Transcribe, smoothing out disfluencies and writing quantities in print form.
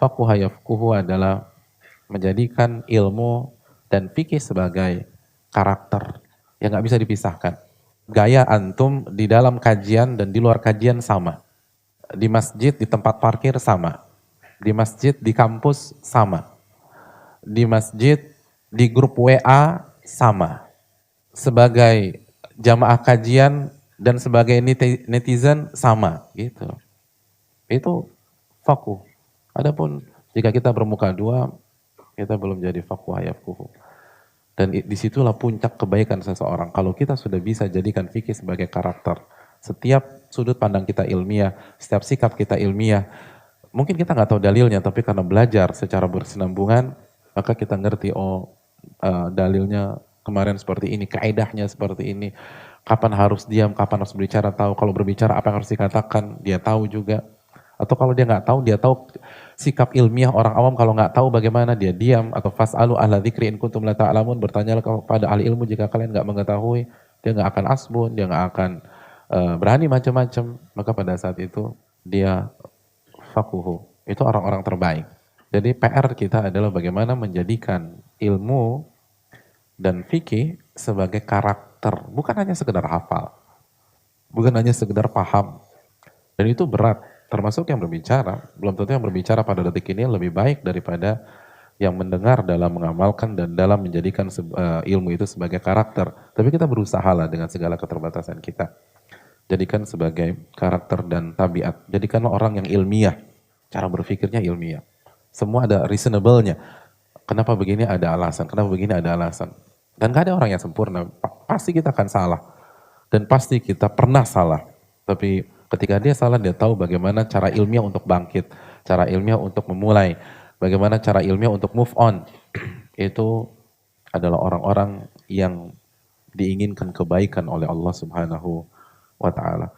Faquha yafquhu adalah menjadikan ilmu dan fikih sebagai karakter yang nggak bisa dipisahkan. Gaya antum di dalam kajian dan di luar kajian sama. Di masjid, di tempat parkir sama. Di masjid, di kampus sama. Di masjid, di grup WA sama. Sebagai jamaah kajian dan sebagai netizen sama gitu. Itu fakuh. Adapun jika kita bermuka dua, kita belum jadi fakuh yafkuhu. Dan disitulah puncak kebaikan seseorang. Kalau kita sudah bisa jadikan fikih sebagai karakter. Setiap sudut pandang kita ilmiah, setiap sikap kita ilmiah. Mungkin kita nggak tahu dalilnya, tapi karena belajar secara bersenambungan, maka kita ngerti, dalilnya kemarin seperti ini, kaedahnya seperti ini. Kapan harus diam, kapan harus berbicara, tahu. Kalau berbicara apa yang harus dikatakan, dia tahu juga. Atau kalau dia nggak tahu, dia tahu sikap ilmiah orang awam. Kalau nggak tahu bagaimana dia diam. Atau fas'alu ahla dzikri in kuntum la ta'lamun, bertanyalah kepada ahli ilmu jika kalian nggak mengetahui. Dia nggak akan asbun, dia nggak akan berani macam-macam. Maka pada saat itu dia fakuhu. Itu orang-orang terbaik. Jadi PR kita adalah bagaimana menjadikan ilmu dan fikih sebagai karakter. Bukan hanya sekedar hafal. Bukan hanya sekedar paham. Dan itu berat. Termasuk yang berbicara, belum tentu yang berbicara pada detik ini lebih baik daripada yang mendengar dalam mengamalkan dan dalam menjadikan ilmu itu sebagai karakter. Tapi kita berusaha lah dengan segala keterbatasan kita. Jadikan sebagai karakter dan tabiat. Jadikanlah orang yang ilmiah. Cara berpikirnya ilmiah. Semua ada reasonable-nya. Kenapa begini ada alasan, kenapa begini ada alasan. Dan gak ada orang yang sempurna. Pasti kita akan salah. Dan pasti kita pernah salah. Tapi ketika dia salah, dia tahu bagaimana cara ilmiah untuk bangkit, cara ilmiah untuk memulai, bagaimana cara ilmiah untuk move on. Itu adalah orang-orang yang diinginkan kebaikan oleh Allah Subhanahu wa ta'ala.